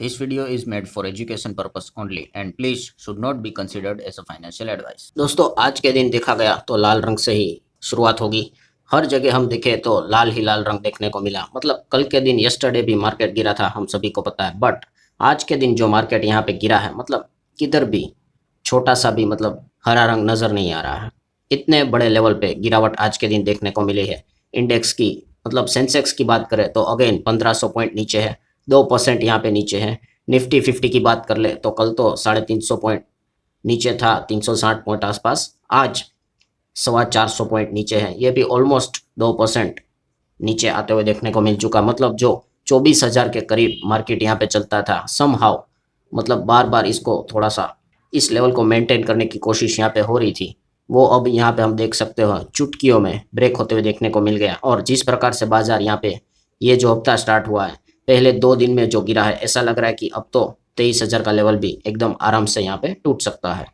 This video is made for education purpose only and please should not be considered as a financial advice. दोस्तों आज के दिन देखा गया तो लाल रंग से ही शुरुआत होगी। हर जगह हम देखे तो लाल ही लाल रंग देखने को मिला। मतलब कल के दिन यस्टरडे भी मार्केट गिरा था, हम सभी को पता है। बट आज के दिन जो मार्केट यहाँ पे गिरा है, मतलब किधर भी छोटा सा भी मतलब हरा रंग नजर नहीं आ रहा है। इतने बड़े लेवल पे गिरावट आज के दिन देखने को मिली है। इंडेक्स की मतलब सेंसेक्स की बात करें तो अगेन 1500 पॉइंट नीचे है, 2% यहाँ पे नीचे है। निफ्टी 50 की बात कर ले तो कल तो 350 पॉइंट नीचे था, 360 पॉइंट आसपास। आज 450 पॉइंट नीचे है, ये भी ऑलमोस्ट 2% नीचे आते हुए देखने को मिल चुका। मतलब जो 24,000 के करीब मार्केट यहाँ पे चलता था, समहाउ मतलब बार बार इसको थोड़ा सा इस लेवल को मेंटेन करने की कोशिश यहाँ पे हो रही थी, वो अब यहाँ पे हम देख सकते हो चुटकियों में ब्रेक होते हुए देखने को मिल गया। और जिस प्रकार से बाजार यहाँ पे ये जो हफ्ता स्टार्ट हुआ है, पहले 2 दिन में जो गिरा है, ऐसा लग रहा है कि अब तो 23,000 का लेवल भी एकदम आराम से यहाँ पे टूट सकता है।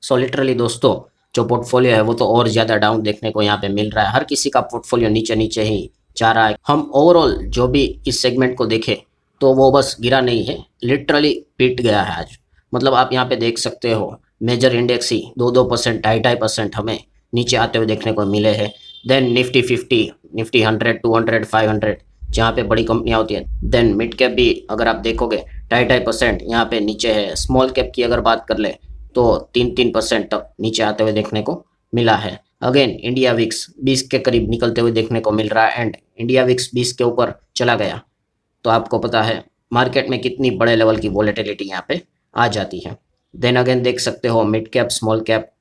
सो लिटरली दोस्तों, जो पोर्टफोलियो है वो तो और ज़्यादा डाउन देखने को यहाँ पे मिल रहा है। हर किसी का पोर्टफोलियो नीचे नीचे ही जा रहा है। हम ओवरऑल जो भी इस सेगमेंट को देखें तो वो बस गिरा नहीं है, लिटरली पीट गया है आज। मतलब आप यहाँ पे देख सकते हो मेजर इंडेक्स ही 2-2%, 2.5% हमें नीचे आते हुए देखने को मिले हैं। देन निफ्टी 50, निफ्टी 100, 200, 500 जहाँ पे बड़ी कंपनियाँ होती हैं। देन मिड कैप भी अगर आप देखोगे 2.5% यहाँ पे नीचे है। स्मॉल कैप की अगर बात कर ले तो 3-3% तक नीचे आते हुए देखने को मिला है। अगेन इंडिया विक्स 20 के करीब निकलते हुए देखने को मिल रहा है एंड इंडिया विक्स 20 के ऊपर चला गया तो आपको पता है मार्केट में कितनी बड़े लेवल की वॉलेटिलिटी यहाँ पे आ जाती है। देन अगेन देख सकते हो मिड कैप स्मॉल कैप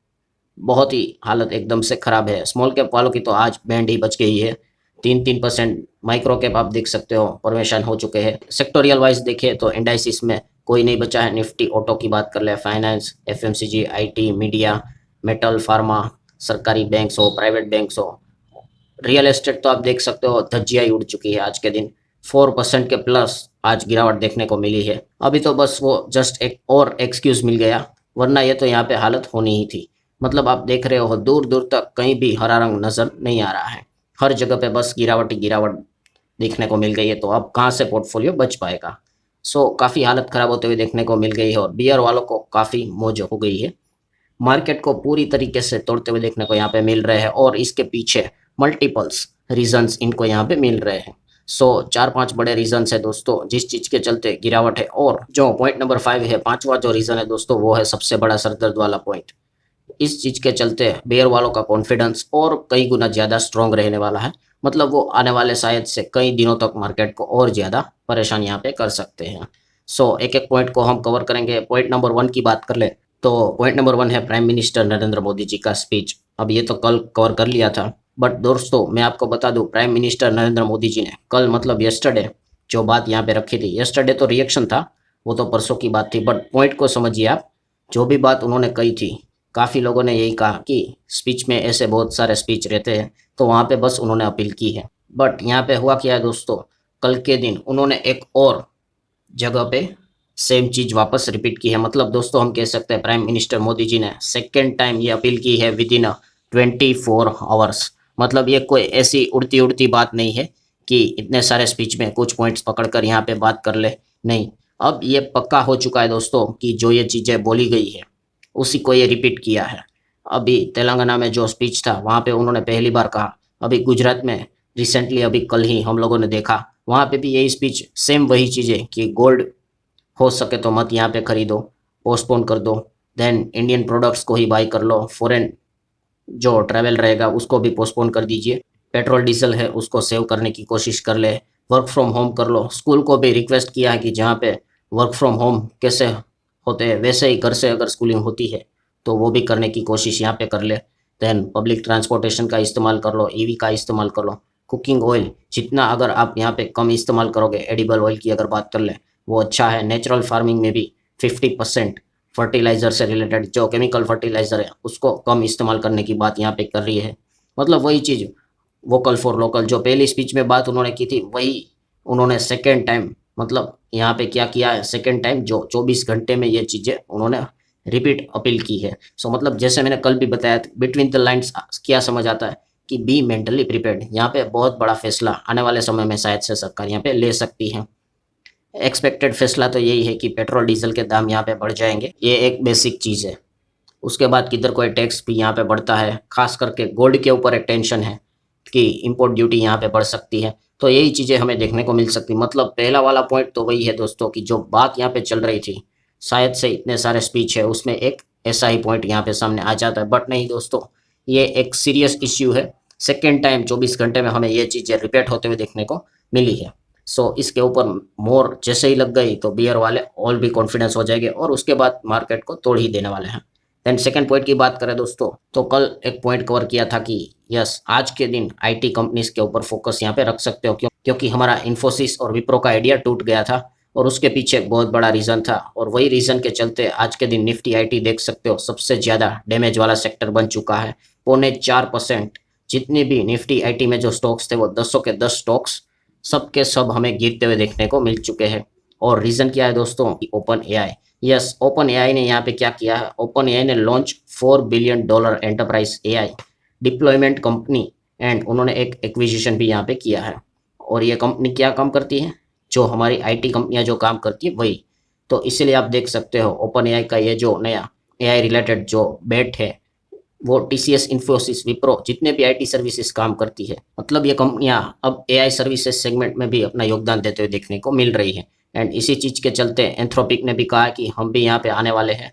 बहुत ही हालत एकदम से खराब है। स्मॉल कैप वालों की तो आज बैंड ही बच गई है, 3-3%। माइक्रो कैप आप देख सकते हो परमेशान हो चुके हैं। सेक्टोरियल वाइज देखें तो इंडाइसिस में कोई नहीं बचा है। निफ्टी ऑटो की बात कर ले, finance, FMCG, IT, media, metal, pharma, सरकारी बैंक्स हो, प्राइवेट बैंक्स हो, रियल एस्टेट तो आप देख सकते हो धज्जियां ही उड़ चुकी है। आज के दिन 4% के प्लस आज गिरावट देखने को मिली है। अभी तो बस वो जस्ट एक और एक्सक्यूज मिल गया, वरना ये तो यहाँ पे हालत होनी ही थी। मतलब आप देख रहे हो दूर दूर तक कहीं भी हरा रंग नजर नहीं आ रहा है। हर जगह पे बस गिरावट ही गिरावट देखने को मिल गई है। तो अब कहाँ से पोर्टफोलियो बच पाएगा। सो काफ़ी हालत ख़राब होते हुए देखने को मिल गई है और बियर वालों को काफ़ी मौज हो गई है। मार्केट को पूरी तरीके से तोड़ते हुए देखने को यहाँ पे मिल रहे हैं और इसके पीछे मल्टीपल्स रीजंस इनको यहाँ पे मिल रहे हैं। सो 4-5 बड़े रीजंस है दोस्तों जिस चीज़ के चलते गिरावट है। और जो पॉइंट नंबर 5 है, पांचवा जो रीजन है दोस्तों, वो है सबसे बड़ा सरदर्द वाला पॉइंट। इस चीज़ के चलते बेयर वालों का कॉन्फिडेंस और कई गुना ज़्यादा स्ट्रॉन्ग रहने वाला है। मतलब वो आने वाले शायद से कई दिनों तक मार्केट को और ज़्यादा परेशान यहाँ पे कर सकते हैं। सो एक एक पॉइंट को हम कवर करेंगे। पॉइंट नंबर 1 की बात कर ले तो पॉइंट नंबर 1 है प्राइम मिनिस्टर नरेंद्र मोदी जी का स्पीच। अब ये तो कल कवर कर लिया था, बट दोस्तों मैं आपको बता दूं, प्राइम मिनिस्टर नरेंद्र मोदी जी ने कल मतलब यस्टरडे जो बात यहाँ पे रखी थी, यस्टरडे तो रिएक्शन था, वो तो परसों की बात थी, बट पॉइंट को समझिए आप। जो भी बात उन्होंने कही थी, काफ़ी लोगों ने यही कहा कि स्पीच में ऐसे बहुत सारे स्पीच रहते हैं तो वहाँ पे बस उन्होंने अपील की है। बट यहाँ पे हुआ क्या है दोस्तों, कल के दिन उन्होंने एक और जगह पे सेम चीज़ वापस रिपीट की है। मतलब दोस्तों हम कह सकते हैं प्राइम मिनिस्टर मोदी जी ने सेकेंड टाइम ये अपील की है विद इन 24 आवर्स। मतलब ये कोई ऐसी उड़ती उड़ती बात नहीं है कि इतने सारे स्पीच में कुछ पॉइंट्स पकड़कर यहाँ पे बात कर ले, नहीं। अब ये पक्का हो चुका है दोस्तों कि जो ये चीज़ें बोली गई है उसी को ये रिपीट किया है। अभी तेलंगाना में जो स्पीच था वहाँ पे उन्होंने पहली बार कहा। अभी गुजरात में रिसेंटली अभी कल ही हम लोगों ने देखा, वहाँ पे भी यही स्पीच, सेम वही चीज़ें कि गोल्ड हो सके तो मत यहाँ पे खरीदो, पोस्टपोन कर दो। देन इंडियन प्रोडक्ट्स को ही बाई कर लो। फॉरेन जो ट्रैवल रहेगा उसको भी पोस्टपोन कर दीजिए। पेट्रोल डीजल है उसको सेव करने की कोशिश कर ले। वर्क फ्रॉम होम कर लो। स्कूल को भी रिक्वेस्ट किया है कि जहाँ पे वर्क फ्रॉम होम कैसे होते हैं वैसे ही घर से अगर स्कूलिंग होती है तो वो भी करने की कोशिश यहाँ पे कर ले। देन पब्लिक ट्रांसपोर्टेशन का इस्तेमाल कर लो, ईवी का इस्तेमाल कर लो। कुकिंग ऑयल जितना अगर आप यहाँ पे कम इस्तेमाल करोगे, एडिबल ऑयल की अगर बात कर ले वो अच्छा है। नेचुरल फार्मिंग में भी 50% फर्टिलाइज़र से रिलेटेड जो केमिकल फर्टिलाइज़र है उसको कम इस्तेमाल करने की बात यहाँ पे कर रही है। मतलब वही चीज़ वोकल फॉर लोकल जो पहली स्पीच में बात उन्होंने की थी वही उन्होंने सेकेंड टाइम मतलब यहाँ पे क्या किया है, सेकेंड टाइम जो 24 घंटे में ये चीज़ें उन्होंने रिपीट अपील की है। सो मतलब जैसे मैंने कल भी बताया, बिटवीन द लाइन्स क्या समझ आता है कि बी मेंटली प्रिपेयर्ड। यहाँ पे बहुत बड़ा फैसला आने वाले समय में शायद से सरकार यहाँ पे ले सकती है। एक्सपेक्टेड फैसला तो यही है कि पेट्रोल डीजल के दाम यहाँ पे बढ़ जाएंगे, ये एक बेसिक चीज़ है। उसके बाद किधर कोई टैक्स भी यहाँ पे बढ़ता है, खास करके गोल्ड के ऊपर एक टेंशन है कि इंपोर्ट ड्यूटी यहाँ पे बढ़ सकती है। तो यही चीज़ें हमें देखने को मिल सकती, मतलब पहला वाला पॉइंट तो वही है दोस्तों कि जो बात यहाँ पे चल रही थी, शायद से इतने सारे स्पीच है उसमें एक ऐसा ही पॉइंट यहाँ पे सामने आ जाता है, बट नहीं दोस्तों, ये एक सीरियस इश्यू है। सेकेंड टाइम 24 घंटे में हमें ये चीज़ें रिपीट होते हुए देखने को मिली है। सो इसके ऊपर मोर जैसे ही लग गई तो बियर वाले और भी कॉन्फिडेंस हो जाएंगे और उसके बाद मार्केट को तोड़ ही देने वाले हैं। देन सेकंड पॉइंट की बात करें दोस्तों, तो कल एक पॉइंट कवर किया था कि यस, आज के दिन आईटी कंपनीज के ऊपर फोकस यहाँ पे रख सकते हो, क्योंकि हमारा इन्फोसिस और विप्रो का आइडिया टूट गया था और उसके पीछे एक बहुत बड़ा रीज़न था, और वही रीज़न के चलते आज के दिन निफ्टी आईटी देख सकते हो सबसे ज़्यादा डैमेज वाला सेक्टर बन चुका है। 0.4% जितने भी निफ्टी आईटी में जो स्टॉक्स थे वो 10 के 10 स्टॉक्स सब के सब हमें गिरते हुए देखने को मिल चुके हैं। और रीज़न क्या है दोस्तों? Open AI. Yes, open AI ने यहाँ पे क्या किया है, ओपन एआई ने launch $4 billion enterprise AI deployment company, and उन्होंने एक एक्विजिशन भी यहाँ पे किया है। और ये कंपनी क्या काम करती है? जो हमारी आईटी कंपनियां जो काम करती है वही। तो इसीलिए आप देख सकते हो ओपन एआई का ये जो नया एआई रिलेटेड जो बेट है, वो टीसीएस, इन्फोसिस, विप्रो जितने भी आईटी सर्विसेज काम करती है, मतलब ये कंपनियां अब एआई सर्विसेज सेगमेंट में भी अपना योगदान देते हुए देखने को मिल रही है। एंड इसी चीज़ के चलते एंथ्रोपिक ने भी कहा कि हम भी यहाँ पे आने वाले हैं,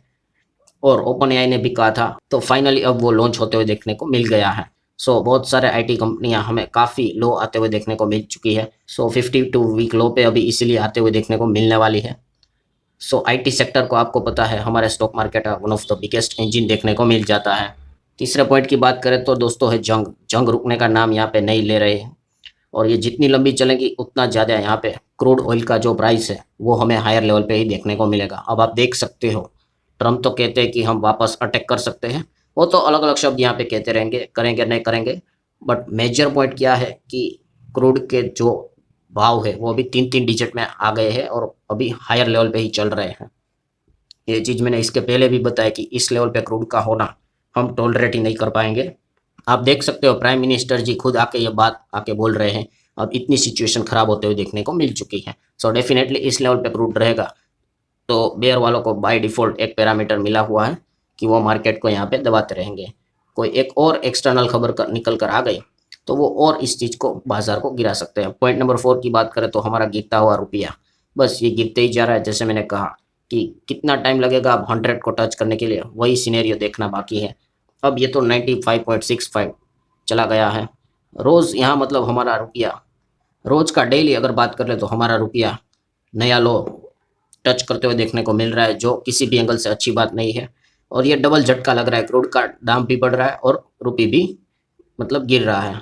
और ओपन एआई ने भी कहा था, तो फाइनली अब वो लॉन्च होते हुए देखने को मिल गया है। सो बहुत सारे आईटी कंपनियां हमें काफ़ी लो आते हुए देखने को मिल चुकी है। सो 52 वीक लो पे अभी इसीलिए आते हुए देखने को मिलने वाली है। सो आईटी सेक्टर को आपको पता है हमारे स्टॉक मार्केट का one of the biggest engine देखने को मिल जाता है। तीसरे पॉइंट की बात करें तो दोस्तों है जंग। जंग रुकने का नाम यहाँ पे नहीं ले रहे हैं, और ये जितनी लंबी चलेगी उतना ज़्यादा यहाँ पे क्रूड ऑयल का जो प्राइस है वो हमें हायर लेवल पे ही देखने को मिलेगा। अब आप देख सकते हो, ट्रम्प तो कहते हैं कि हम वापस अटैक कर सकते हैं, वो तो अलग अलग शब्द यहाँ पे कहते रहेंगे, करेंगे नहीं करेंगे, बट मेजर पॉइंट क्या है कि क्रूड के जो भाव है वो अभी 3-3 डिजिट में आ गए हैं और अभी हायर लेवल पे ही चल रहे हैं। ये चीज़ मैंने इसके पहले भी बताया कि इस लेवल पे क्रूड का होना हम टॉलरेट ही नहीं कर पाएंगे। आप देख सकते हो प्राइम मिनिस्टर जी खुद आके ये बात आके बोल रहे हैं, अब इतनी सिचुएशन खराब होते हुए देखने को मिल चुकी है। सो डेफिनेटली इस लेवल पे क्रूड रहेगा तो बेयर वालों को बाय डिफ़ॉल्ट एक पैरामीटर मिला हुआ है कि वो मार्केट को यहाँ पे दबाते रहेंगे। कोई एक और एक्सटर्नल खबर निकल कर आ गई तो वो और इस चीज़ को, बाजार को गिरा सकते हैं। पॉइंट नंबर 4 की बात करें तो हमारा गिरता हुआ रुपया, बस ये गिरते ही जा रहा है। जैसे मैंने कहा कि कितना टाइम लगेगा अब 100 को टच करने के लिए, वही सिनेरियो देखना बाकी है। अब ये तो 95.65 चला गया है रोज़ यहाँ, मतलब हमारा रुपया रोज़ का डेली अगर बात कर ले तो हमारा रुपया नया लो टच करते हुए देखने को मिल रहा है, जो किसी भी एंगल से अच्छी बात नहीं है। और ये डबल झटका लग रहा है, क्रूड का दाम भी बढ़ रहा है और रुपये भी मतलब गिर रहा है।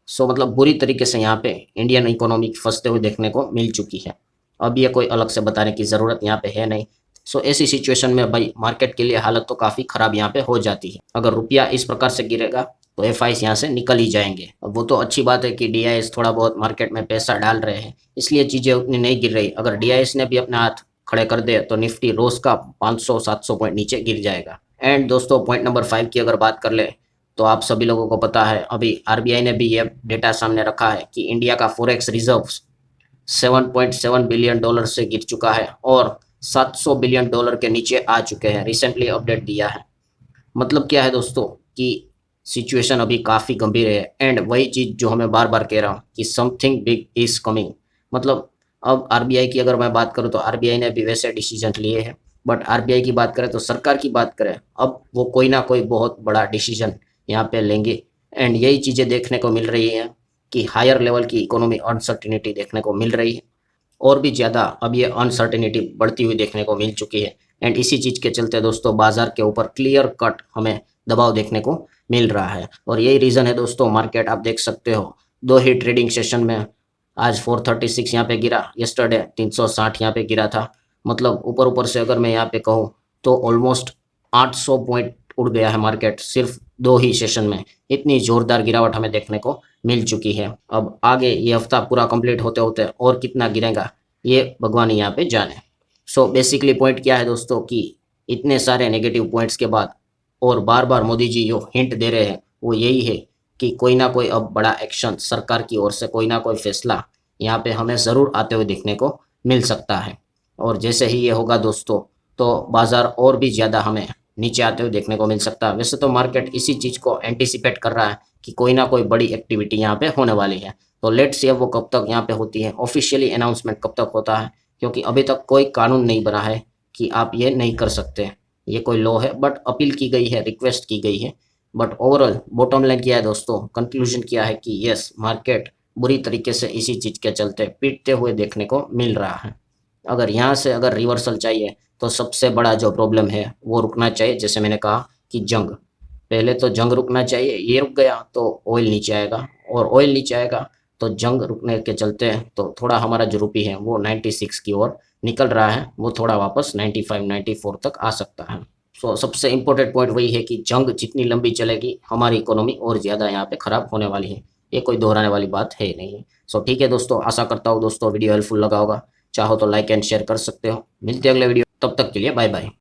सो मतलब बुरी तरीके से यहाँ पे इंडियन इकोनॉमी फंसते हुए देखने को मिल चुकी है। अब ये कोई अलग से बताने की ज़रूरत यहाँ पे है नहीं। सो ऐसी सिचुएशन में भाई मार्केट के लिए हालत तो काफ़ी ख़राब यहाँ पे हो जाती है। अगर रुपया इस प्रकार से गिरेगा तो एफआईस यहाँ से निकल ही जाएंगे। अब वो तो अच्छी बात है कि डीआईएस थोड़ा बहुत मार्केट में पैसा डाल रहे हैं, इसलिए चीज़ें उतनी नहीं गिर रही। अगर डीआईएस ने भी अपने हाथ खड़े कर दे तो निफ्टी रोज का 500-700 पॉइंट नीचे गिर जाएगा। एंड दोस्तों पॉइंट नंबर 5 की अगर बात कर ले तो आप सभी लोगों को पता है अभी आरबीआई ने भी ये डेटा सामने रखा है कि इंडिया का फॉरेक्स रिजर्व्स $7.7 बिलियन से गिर चुका है और $700 बिलियन के नीचे आ चुके हैं। रिसेंटली अपडेट दिया है। मतलब क्या है दोस्तों कि सिचुएशन अभी काफ़ी गंभीर है। एंड वही चीज़ जो हमें बार बार कह रहा हूँ कि समथिंग बिग इज कमिंग। मतलब अब आरबीआई की अगर मैं बात करूँ तो आरबीआई ने भी वैसे डिसीजन लिए हैं, बट आरबीआई की बात करें तो सरकार की बात करें, अब वो कोई ना कोई बहुत बड़ा डिसीजन यहाँ पे लेंगे। एंड यही चीज़ें देखने को मिल रही हैं कि हायर लेवल की इकोनॉमी अनसर्टिनिटी देखने को मिल रही है, और भी ज़्यादा अब ये अनसर्टिनिटी बढ़ती हुई देखने को मिल चुकी है। एंड इसी चीज़ के चलते दोस्तों बाजार के ऊपर क्लियर कट हमें दबाव देखने को मिल रहा है। और यही रीज़न है दोस्तों, मार्केट आप देख सकते हो 2 ही ट्रेडिंग सेशन में आज 436 यहाँ पे गिरा, यस्टरडे 360 यहाँ पे गिरा था। मतलब ऊपर ऊपर से अगर मैं यहाँ पे कहूँ तो ऑलमोस्ट 800 पॉइंट उड़ गया है मार्केट सिर्फ 2 ही सेशन में। इतनी ज़ोरदार गिरावट हमें देखने को मिल चुकी है। अब आगे ये हफ्ता पूरा कंप्लीट होते होते और कितना गिरेगा ये भगवान ही यहाँ पे जाने। सो बेसिकली पॉइंट क्या है दोस्तों कि इतने सारे नेगेटिव पॉइंट्स के बाद और बार बार मोदी जी जो हिंट दे रहे हैं वो यही है कि कोई ना कोई अब बड़ा एक्शन सरकार की ओर से, कोई ना कोई फैसला यहाँ पे हमें ज़रूर आते हुए देखने को मिल सकता है। और जैसे ही ये होगा दोस्तों, तो बाज़ार और भी ज़्यादा हमें नीचे आते हुए देखने को मिल सकता है। वैसे तो मार्केट इसी चीज़ को एंटिसिपेट कर रहा है कि कोई ना कोई बड़ी एक्टिविटी यहाँ पे होने वाली है। तो लेट्स सी अब वो कब तक यहाँ पे होती है, ऑफिशियली अनाउंसमेंट कब तक होता है, क्योंकि अभी तक कोई कानून नहीं बना है कि आप ये नहीं कर सकते। ये कोई लॉ है, बट अपील की गई है, रिक्वेस्ट की गई है। बट ओवरऑल बॉटम लाइन क्या है दोस्तों, कंक्लूजन क्या है कि यस, मार्केट बुरी तरीके से इसी चीज़ के चलते पीटते हुए देखने को मिल रहा है। अगर यहाँ से अगर रिवर्सल चाहिए तो सबसे बड़ा जो प्रॉब्लम है वो रुकना चाहिए। जैसे मैंने कहा कि जंग, पहले तो जंग रुकना चाहिए, ये रुक गया तो ऑयल नीचे आएगा, और ऑयल नीचे आएगा तो जंग रुकने के चलते तो थोड़ा हमारा जो रुपी है वो 96 की ओर निकल रहा है, वो थोड़ा वापस 95 94 तक आ सकता है। सो सबसे इम्पोर्टेंट पॉइंट वही है कि जंग जितनी लंबी चलेगी हमारी इकोनॉमी और ज़्यादा यहाँ पे ख़राब होने वाली है। ये कोई दोहराने वाली बात है नहीं। सो ठीक है दोस्तों, आशा करता हूँ दोस्तों वीडियो हेल्पफुल लगा होगा। चाहो तो लाइक एंड शेयर कर सकते हो। मिलते हैं अगले वीडियो, तब तक के लिए बाय बाय।